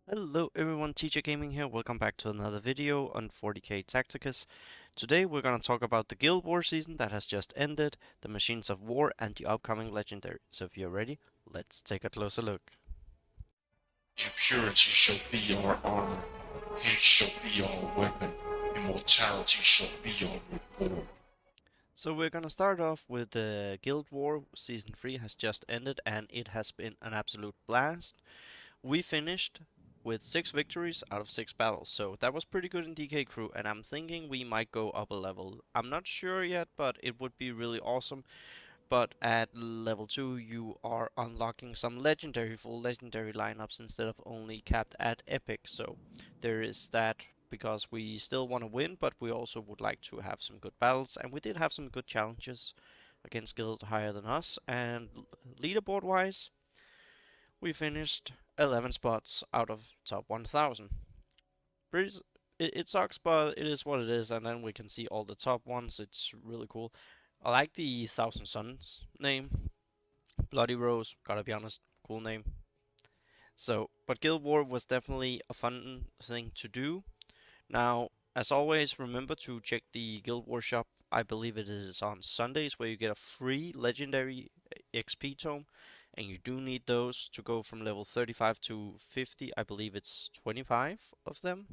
Hello everyone, Teacher Gaming here. Welcome back to another video on 40k Tacticus. Today we're gonna talk about the Guild War season that has just ended, the Machines of War, and the upcoming Legendary. So if you're ready, let's take a closer look. Impurity shall be your armor, hate shall be your weapon, immortality shall be your reward. So we're gonna start off with the Guild War. Season 3 has just ended and it has been an absolute blast. We finished with 6 victories out of 6 battles, so that was pretty good in DK Crew, and I'm thinking we might go up a level. I'm not sure yet, but it would be really awesome. But at level 2, you are unlocking some full legendary lineups instead of only capped at epic, so there is that because we still want to win, but we also would like to have some good battles, and we did have some good challenges against guild higher than us, and leaderboard wise, we finished 11 spots out of top 1000. Pretty, it sucks, but it is what it is, and then we can see all the top ones. It's really cool. I like the Thousand Suns name. Bloody Rose, gotta be honest, cool name. So, but Guild War was definitely a fun thing to do. Now, as always, remember to check the Guild War shop. I believe it is on Sundays where you get a free legendary XP tome, and you do need those to go from level 35 to 50. I believe it's 25 of them,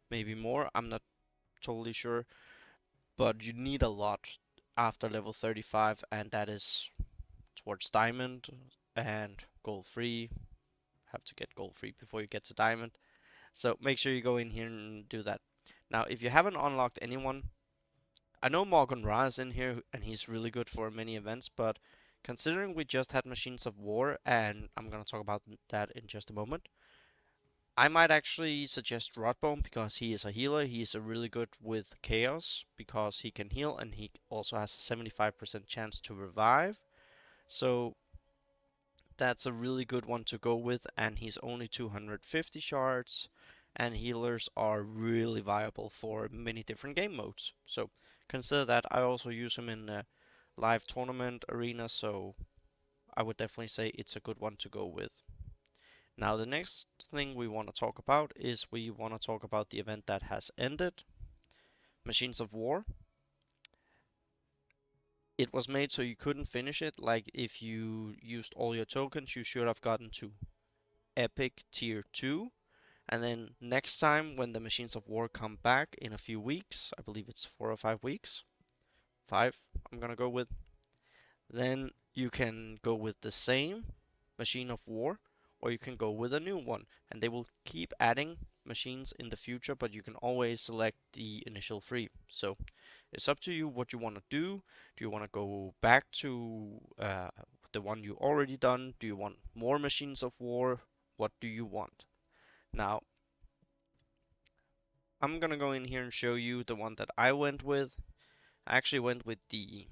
maybe more. I'm not totally sure, but you need a lot after level 35, and that is towards diamond and gold free. Have to get gold free before you get to diamond. So make sure you go in here and do that. Now, if you haven't unlocked anyone, I know Morgan Ra is in here and he's really good for many events, but considering we just had Machines of War, and I'm gonna talk about that in just a moment, I might actually suggest Rodbone because he is a healer. He is a really good with Chaos because he can heal and he also has a 75% chance to revive. So that's a really good one to go with, and he's only 250 shards, and healers are really viable for many different game modes. So consider that. I also use him in a live tournament arena, so I would definitely say it's a good one to go with. Now, the next thing we want to talk about is we want to talk about the event that has ended, Machines of War. It was made so you couldn't finish it. Like, if you used all your tokens, you should have gotten to Epic Tier 2. And then next time, when the Machines of War come back in a few weeks, I believe it's 4 or 5 weeks, 5, I'm gonna go with, then you can go with the same Machine of War, or you can go with a new one. And they will keep adding machines in the future, but you can always select the initial 3. So it's up to you what you want to do. Do you want to go back to the one you already done? Do you want more Machines of War? What do you want? Now, I'm gonna go in here and show you the one that I went with. I actually went with the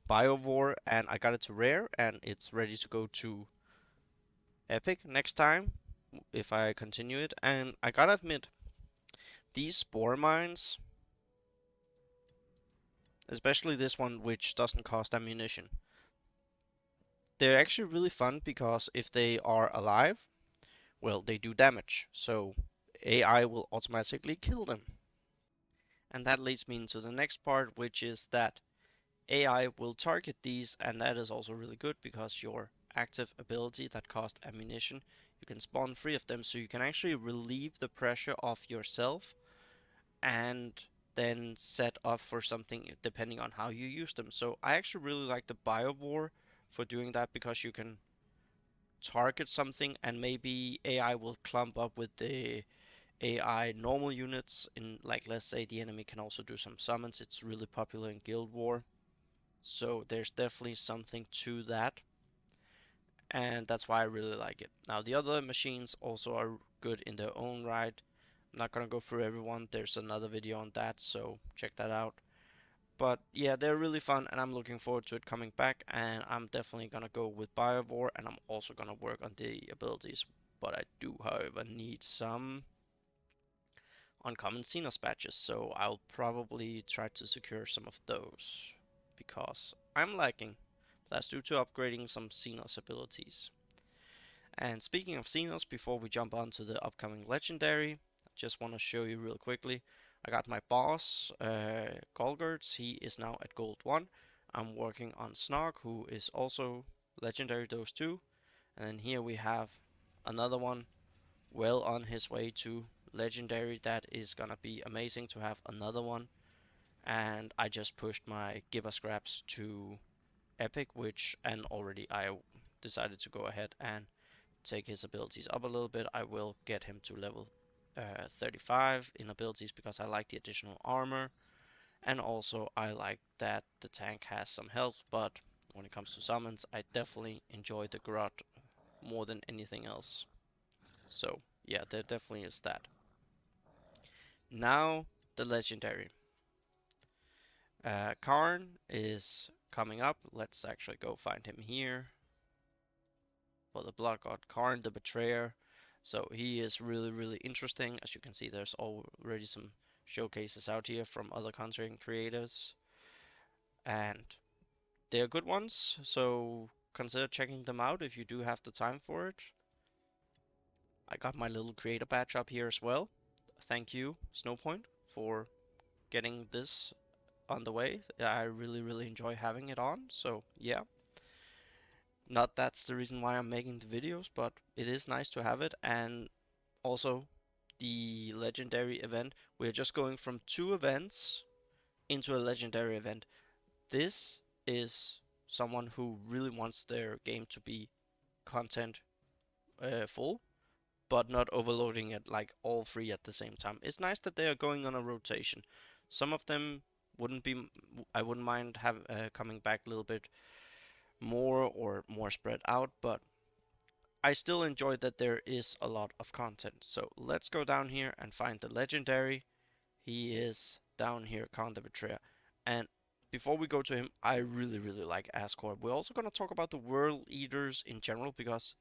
Biovore and I got it to rare and it's ready to go to epic next time if I continue it. And I gotta admit, these spore mines, especially this one which doesn't cost ammunition, they're actually really fun because if they are alive, well, they do damage. So AI will automatically kill them. And that leads me into the next part, which is that AI will target these, and that is also really good because your active ability that cost ammunition, you can spawn 3 of them, so you can actually relieve the pressure off yourself and then set up for something depending on how you use them. So I actually really like the Biovore for doing that because you can target something and maybe AI will clump up with the AI normal units in, like, let's say the enemy can also do some summons. It's really popular in Guild War. So there's definitely something to that, and that's why I really like it. Now, the other machines also are good in their own right. I'm not gonna go through everyone. There's another video on that, so check that out. But yeah, they're really fun, and I'm looking forward to it coming back. And I'm definitely gonna go with Biovore, and I'm also gonna work on the abilities. But I do, however, need some uncommon Xenos patches, so I'll probably try to secure some of those because I'm liking. Plus, due to upgrading some Xenos abilities. And speaking of Xenos, before we jump on to the upcoming legendary, I just want to show you real quickly. I got my boss, Golgurts. He is now at Gold 1. I'm working on Snog, who is also legendary, those two. And then here we have another one well on his way to legendary. That is gonna be amazing to have another one. And I just pushed my Gibba Scraps to Epic, which, and already I decided to go ahead and take his abilities up a little bit. I will get him to level 35 in abilities because I like the additional armor. And also I like that the tank has some health, but when it comes to summons, I definitely enjoy the Grot more than anything else. So yeah, there definitely is that. Now the legendary. Kharn is coming up. Let's actually go find him here. For the Blood God, Kharn the Betrayer. So he is really interesting. As you can see, there's already some showcases out here from other content creators, and they are good ones. So consider checking them out if you do have the time for it. I got my little creator badge up here as well. Thank you, Snowpoint, for getting this on the way. I really enjoy having it on. So yeah, not that's the reason why I'm making the videos, but it is nice to have it. And also the legendary event. We're just going from 2 events into a legendary event. This is someone who really wants their game to be content full, but not overloading it like all 3 at the same time. It's nice that they are going on a rotation. Some of them wouldn't be. I wouldn't mind have coming back a little bit more or more spread out, but I still enjoy that there is a lot of content. So let's go down here and find the legendary. He is down here, Khan the Betrayer. And before we go to him, I really like Ascor. We're also going to talk about the World Eaters in general because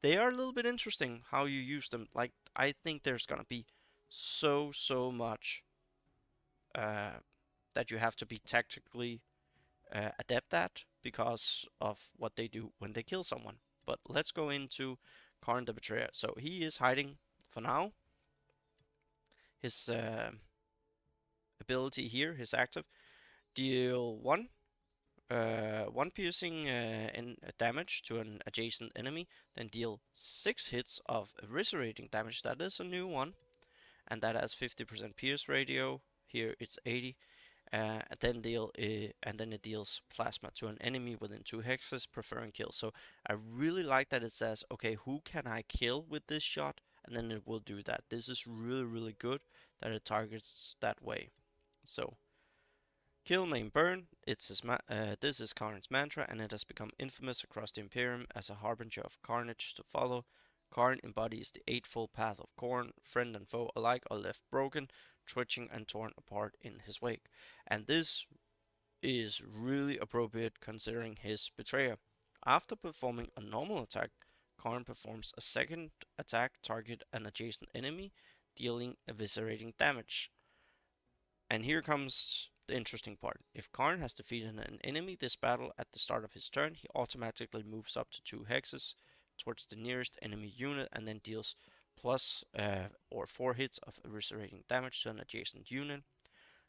they are a little bit interesting how you use them. Like, I think there's going to be so much uh, that you have to be tactically adept at because of what they do when they kill someone. But let's go into Karn the Betrayer. So he is hiding for now. His ability here, his active, deal one piercing damage to an adjacent enemy, then deal 6 hits of eviscerating damage. That is a new one, and that has 50% pierce ratio. Here it's 80. And then it deals plasma to an enemy within 2 hexes, preferring kill. So I really like that it says, okay, who can I kill with this shot, and then it will do that. This is really good that it targets that way. So kill, maim, burn. This is Karn's mantra, and it has become infamous across the Imperium as a harbinger of carnage to follow. Karn embodies the eightfold path of Khorne. Friend and foe alike are left broken, twitching and torn apart in his wake. And this is really appropriate considering his betrayer. After performing a normal attack, Karn performs a second attack target an adjacent enemy, dealing eviscerating damage. And here comes the interesting part. If Karn has defeated an enemy this battle at the start of his turn, he automatically moves up to 2 hexes towards the nearest enemy unit and then deals plus or 4 hits of eviscerating damage to an adjacent unit.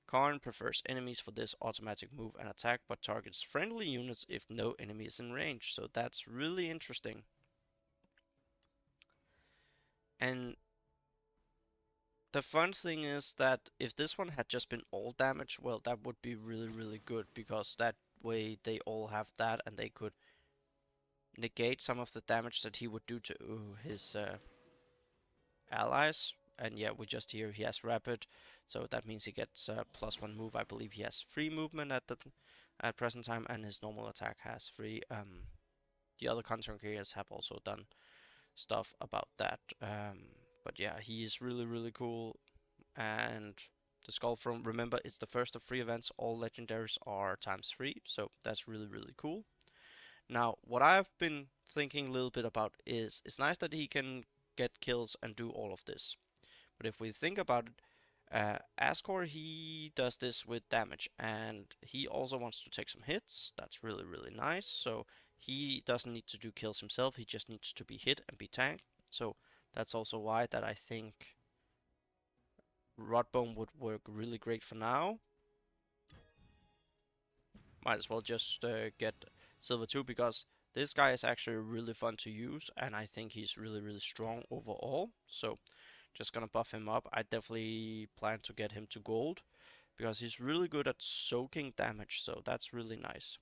Karn prefers enemies for this automatic move and attack, but targets friendly units if no enemy is in range. So that's really interesting. And the fun thing is that if this one had just been all damage, well, that would be really good because that way they all have that and they could negate some of the damage that he would do to his allies. And yeah, we just hear he has rapid, so that means he gets +1 move. I believe he has free movement at present time, and his normal attack has free. The other content creators have also done stuff about that. But yeah, he is really cool. And the skull from, remember, it's the first of 3 events. All legendaries are ×3, so that's really cool. Now, what I've been thinking a little bit about is it's nice that he can get kills and do all of this. But if we think about it, Ascor, he does this with damage, and he also wants to take some hits. That's really nice. So He doesn't need to do kills himself, he just needs to be hit and be tanked. So that's also why that I think Rodbone would work really great for now. Might as well just get Silver 2 because this guy is actually really fun to use and I think he's really, really strong overall. So just gonna buff him up. I definitely plan to get him to gold because he's really good at soaking damage, so that's really nice.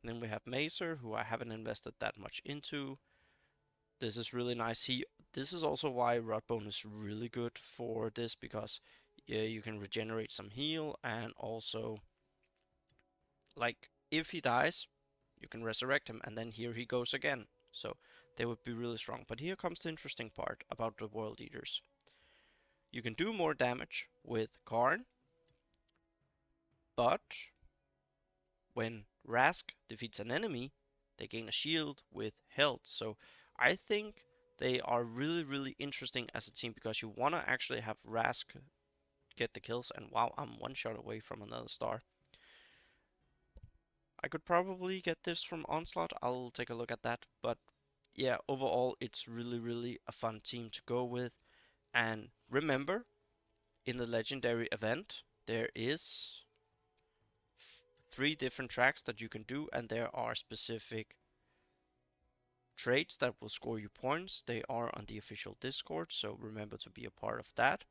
And then we have Macer, who I haven't invested that much into. This is really nice. This is also why Rodbone is really good for this because yeah, you can regenerate some heal and also like if he dies, you can resurrect him and then here he goes again. So they would be really strong. But here comes the interesting part about the World Eaters. You can do more damage with Kharn, but when Rask defeats an enemy, they gain a shield with health. So I think they are really, really interesting as a team because you want to actually have Rask get the kills. And wow, I'm one shot away from another star. I could probably get this from Onslaught. I'll take a look at that. But yeah, overall, it's really, really a fun team to go with. And remember, in the legendary event, there is 3 different tracks that you can do, and there are specific traits that will score you points. They are on the official Discord, so remember to be a part of that.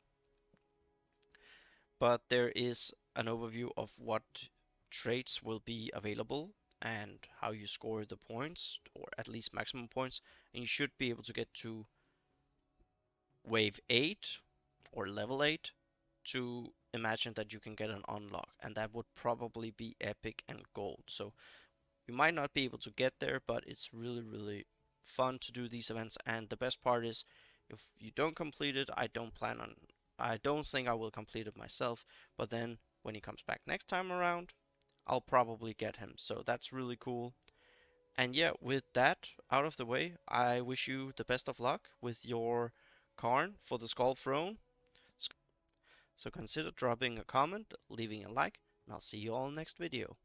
But there is an overview of what traits will be available and how you score the points, or at least maximum points, and you should be able to get to wave 8 or level 8 to imagine that you can get an unlock, and that would probably be epic and gold. So you might not be able to get there, but it's really, really fun to do these events. And the best part is, if you don't complete it, I don't think I will complete it myself. But then when he comes back next time around, I'll probably get him. So that's really cool. And yeah, with that out of the way, I wish you the best of luck with your Kharn for the Skull Throne. So consider dropping a comment, leaving a like, and I'll see you all next video.